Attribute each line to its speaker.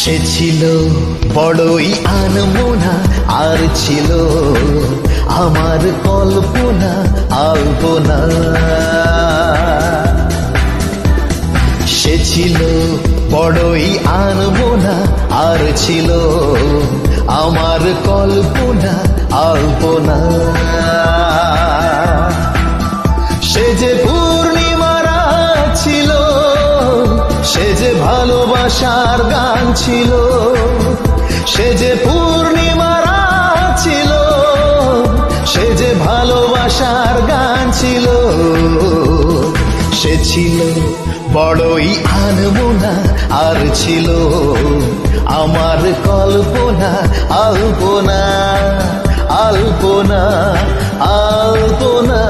Speaker 1: সে ছিল বড়ই আনমনা, আর ছিল আমার কল্পনা আলপনা। সে ছিল বড়ই আনমনা, আর ছিল আমার কল্পনা আলপনা। সে যে পূর্ণিমারা ছিল, সে যে ভালোবাসার গান ছিল। সে যে পূর্ণিমারা ছিল, সে যে ভালোবাসার গান ছিল। সে ছিল বড়ই আনমনা, আর ছিল আমার কল্পনা আলপনা আলপনা আলপনা।